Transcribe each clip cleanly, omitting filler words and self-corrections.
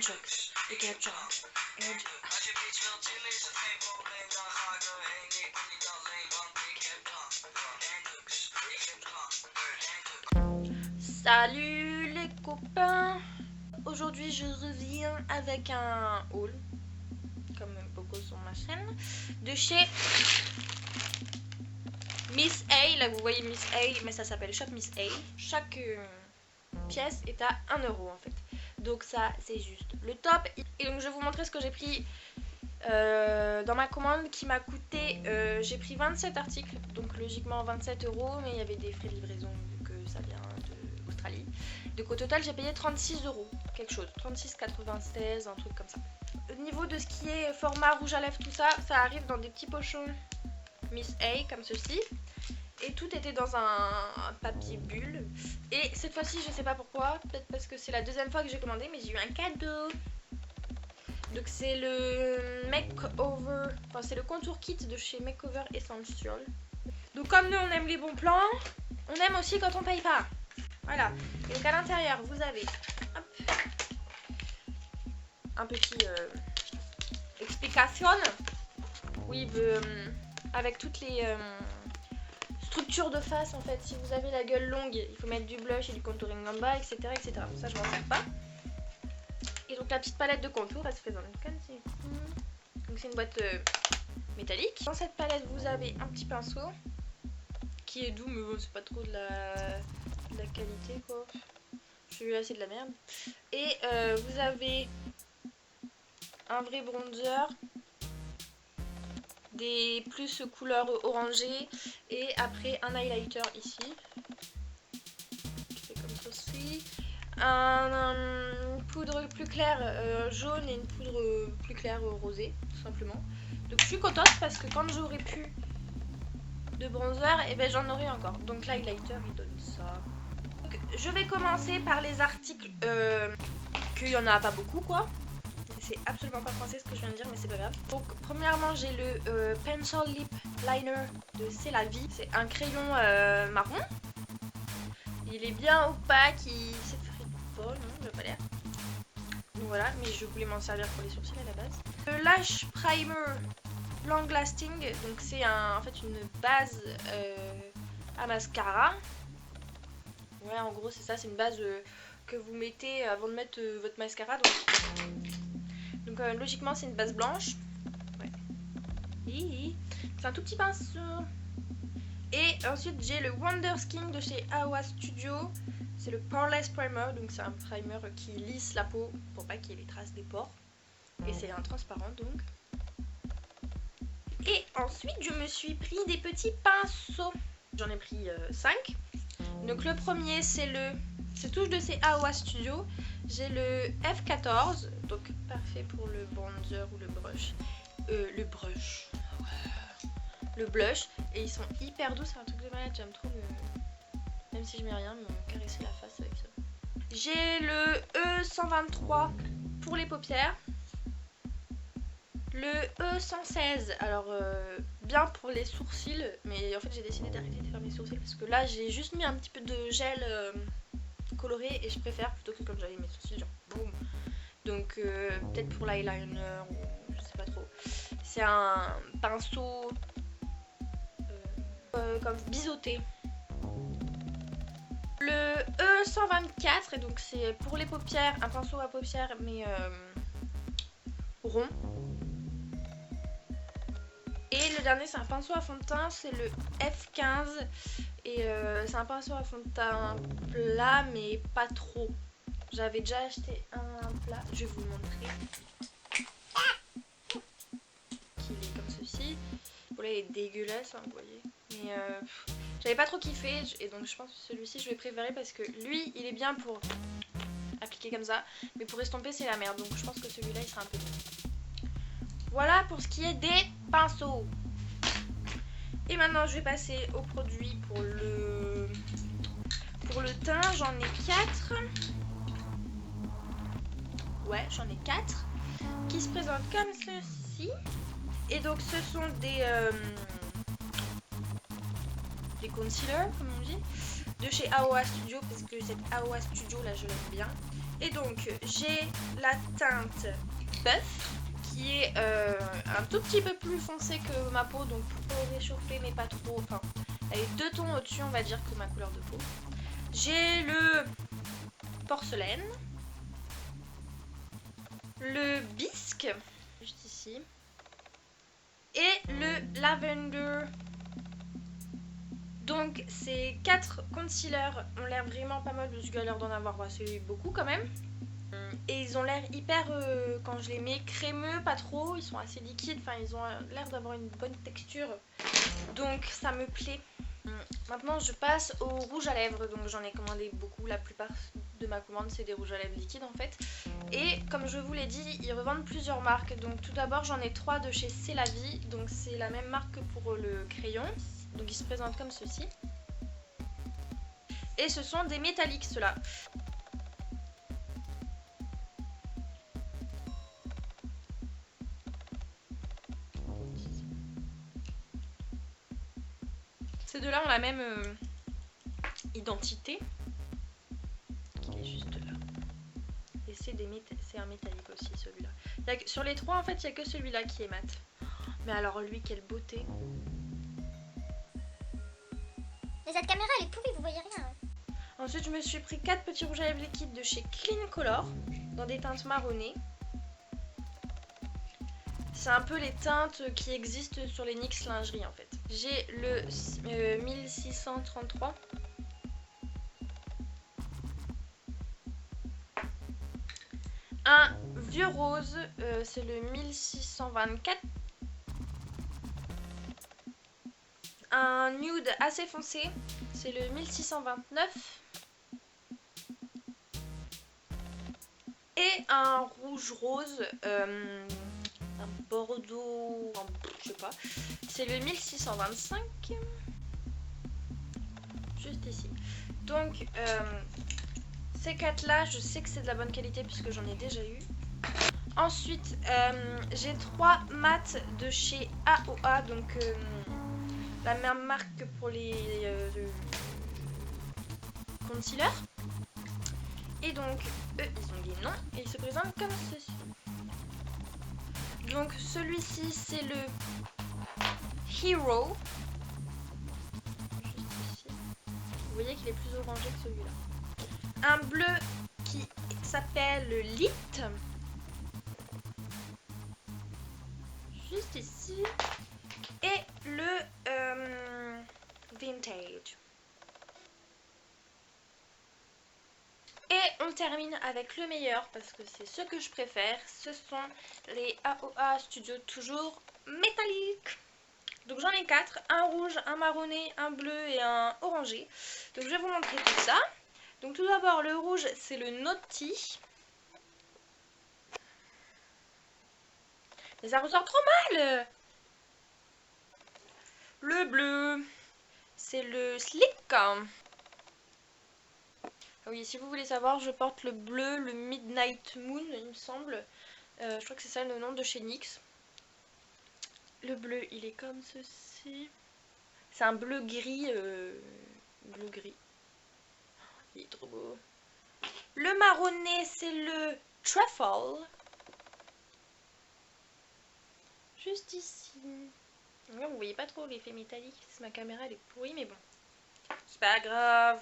Jux. Ik heb Jux. Salut les copains. Aujourd'hui je reviens avec un haul, comme beaucoup sur ma chaîne, de chez Miss A. Là vous voyez Miss A, mais ça s'appelle Shop Miss A. Chaque pièce est à 1 € en fait. Donc ça c'est juste le top. Et donc je vais vous montrer ce que j'ai pris dans ma commande qui m'a coûté, j'ai pris 27 articles, donc logiquement 27 €, mais il y avait des frais de livraison vu que ça vient d'Australie. Donc au total j'ai payé 36 € quelque chose, 36,96, un truc comme ça. Au niveau de ce qui est format rouge à lèvres, tout ça, ça arrive dans des petits pochons Miss A comme ceci. Et tout était dans un papier bulle. Et cette fois-ci, je sais pas pourquoi, peut-être parce que c'est la deuxième fois que j'ai commandé, mais j'ai eu un cadeau. Donc c'est le Makeover, enfin c'est le contour kit de chez Makeover Essential. Donc comme nous on aime les bons plans, on aime aussi quand on paye pas. Voilà. Et donc à l'intérieur vous avez hop, un petit explication avec toutes les structures de face en fait. Si vous avez la gueule longue, il faut mettre du blush et du contouring en bas, etc. etc. Ça je m'en sers pas. Et donc la petite palette de contour, elle se fait dans une canne. Donc c'est une boîte métallique. Dans cette palette vous avez un petit pinceau qui est doux, mais bon c'est pas trop de la qualité quoi. Celui-là c'est de la merde. Et vous avez un vrai bronzer, des plus couleurs orangées, et après un highlighter ici qui fait comme ceci, une poudre plus claire jaune et une poudre plus claire rosée tout simplement. Donc je suis contente parce que quand j'aurai plus de bronzer, et ben j'en aurai encore. Donc l'highlighter il donne ça. Donc, je vais commencer par les articles qu'il y en a pas beaucoup quoi. C'est absolument pas français ce que je viens de dire, mais c'est pas grave. Donc premièrement j'ai le Pencil Lip Liner de C'est la vie. C'est un crayon marron. Il est bien opaque, il s'effrite pas, non, il a pas l'air. Donc voilà, mais je voulais m'en servir pour les sourcils à la base. Le Lash Primer Long Lasting, donc c'est en fait une base à mascara. Ouais, en gros c'est ça, c'est une base que vous mettez avant de mettre votre mascara. Donc logiquement c'est une base blanche. Ouais. C'est un tout petit pinceau. Et ensuite j'ai le Wonder Skin de chez Awa Studio. C'est le Poreless Primer. Donc c'est un primer qui lisse la peau pour pas qu'il y ait les traces des pores. Et c'est un transparent donc. Et ensuite je me suis pris des petits pinceaux. J'en ai pris 5. Donc le premier c'est tous de chez Awa Studio. J'ai le F14, donc parfait pour le bronzer ou le brush. Le blush. Et ils sont hyper doux, c'est un truc de malade, j'aime trop même si je mets rien, me caresser la face avec ça. J'ai le E123 pour les paupières. Le E116, alors bien pour les sourcils, mais en fait j'ai décidé d'arrêter de faire mes sourcils parce que là j'ai juste mis un petit peu de gel coloré et je préfère plutôt que comme j'avais mes sourcils genre boum. Donc peut-être pour l'eyeliner ou je sais pas trop. C'est un pinceau comme biseauté. Le E124, et donc c'est pour les paupières, un pinceau à paupières mais rond. Et le dernier c'est un pinceau à fond de teint, c'est le F15. Et c'est un pinceau à fond de teint plat mais pas trop. J'avais déjà acheté un plat, je vais vous le montrer. Qui est comme ceci. Bon là il est dégueulasse hein, vous voyez. Mais j'avais pas trop kiffé et donc je pense que celui-ci je vais préférer parce que lui il est bien pour appliquer comme ça. Mais pour estomper c'est la merde, donc je pense que celui-là il sera un peu mieux. Voilà pour ce qui est des pinceaux. Et maintenant je vais passer au produit pour le teint. J'en ai 4. Ouais, j'en ai 4 qui se présentent comme ceci. Et donc ce sont des concealers comme on dit de chez Awa Studio, parce que cette Awa Studio là je l'aime bien. Et donc j'ai la teinte bœuf qui est un tout petit peu plus foncée que ma peau, donc pour réchauffer mais pas trop, enfin elle est 2 tons au-dessus on va dire que ma couleur de peau. J'ai le porcelaine, le bisque, juste ici, et le lavender. Donc ces 4 concealers ont l'air vraiment pas mal, parce qu'il y a l'air d'en avoir assez beaucoup quand même. Et ils ont l'air hyper, quand je les mets, crémeux, pas trop, ils sont assez liquides, enfin ils ont l'air d'avoir une bonne texture, donc ça me plaît. Maintenant je passe au rouge à lèvres, donc j'en ai commandé beaucoup, la plupart de ma commande c'est des rouges à lèvres liquides en fait. Et comme je vous l'ai dit, ils revendent plusieurs marques, donc tout d'abord j'en ai 3 de chez C'est la Vie, donc c'est la même marque que pour le crayon, donc ils se présentent comme ceci. Et ce sont des métalliques ceux-là. Ces deux-là ont la même identité. Il est juste là. Et c'est un métallique aussi celui-là. Sur les 3 en fait il n'y a que celui-là qui est mat. Mais alors lui quelle beauté. Mais cette caméra elle est pourrie, vous voyez rien. Ensuite je me suis pris 4 petits rouges à lèvres liquides de chez Clean Color. Dans des teintes marronnées. C'est un peu les teintes qui existent sur les NYX lingerie en fait. J'ai le 1633. Un vieux rose, c'est le 1624. Un nude assez foncé, c'est le 1629. Et un rouge rose, un bordeaux, je sais pas, c'est le 1625. Juste ici. Donc, ces 4 là, je sais que c'est de la bonne qualité puisque j'en ai déjà eu. Ensuite, j'ai 3 mats de chez AOA, donc la même marque que pour les concealers. Et donc, eux, ils ont des noms et ils se présentent comme ceci. Donc, celui-ci, c'est le Hero. Juste ici. Vous voyez qu'il est plus orangé que celui-là. Un bleu qui s'appelle le Lit. Juste ici. Et le Vintage. Et on termine avec le meilleur parce que c'est ce que je préfère. Ce sont les AOA Studio toujours métalliques. Donc j'en ai 4, un rouge, un marronné, un bleu et un orangé. Donc je vais vous montrer tout ça. Donc tout d'abord le rouge c'est le Naughty. Mais ça ressort trop mal. Le bleu c'est le Slick. Ah oui, si vous voulez savoir, je porte le bleu, le Midnight Moon, il me semble. Je crois que c'est ça le nom de chez NYX. Le bleu, il est comme ceci. C'est un bleu gris. Bleu gris. Il est trop beau. Le marronné, c'est le Truffle. Juste ici. Vous voyez pas trop l'effet métallique. Ma caméra, elle est pourrie, mais bon. C'est pas grave.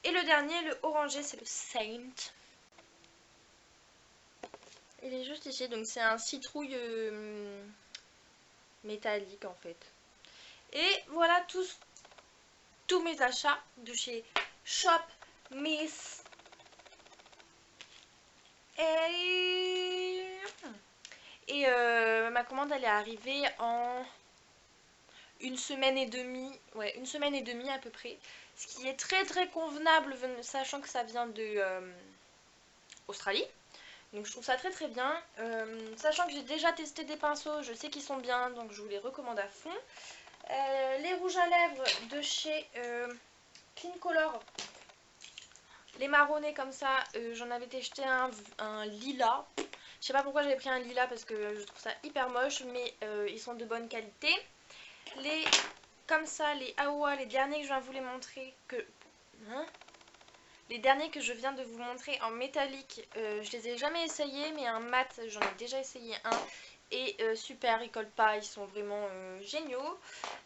Et le dernier, le orangé, c'est le Saint. Il est juste ici, donc c'est un citrouille métallique en fait. Et voilà tous mes achats de chez Shop Miss. Et ma commande elle est arrivée en une semaine et demie. Ouais, une semaine et demie à peu près. Ce qui est très très convenable sachant que ça vient de Australie. Donc je trouve ça très très bien. Sachant que j'ai déjà testé des pinceaux, je sais qu'ils sont bien, donc je vous les recommande à fond. Les rouges à lèvres de chez Clean Color. Les marronnés comme ça, j'en avais testé un lilas. Je sais pas pourquoi j'avais pris un lilas parce que je trouve ça hyper moche, mais ils sont de bonne qualité. Les comme ça, les AOA, les derniers que je viens vous les montrer, Les derniers que je viens de vous montrer en métallique, je les ai jamais essayés, mais en mat, j'en ai déjà essayé un. Et super, ils collent pas, ils sont vraiment géniaux.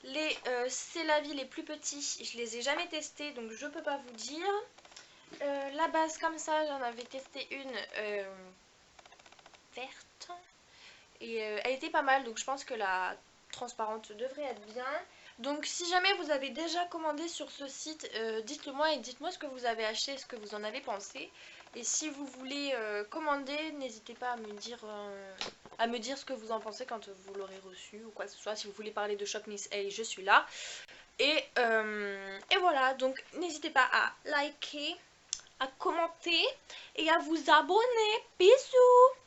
Les C'est la vie les plus petits, je les ai jamais testés, donc je peux pas vous dire. La base comme ça, j'en avais testé une verte. Et elle était pas mal, donc je pense que la transparente devrait être bien. Donc si jamais vous avez déjà commandé sur ce site, dites-le moi et dites-moi ce que vous avez acheté, ce que vous en avez pensé. Et si vous voulez commander, n'hésitez pas à me dire ce que vous en pensez quand vous l'aurez reçu ou quoi que ce soit. Si vous voulez parler de Shop Miss A, je suis là. Et voilà, donc n'hésitez pas à liker, à commenter et à vous abonner. Bisous!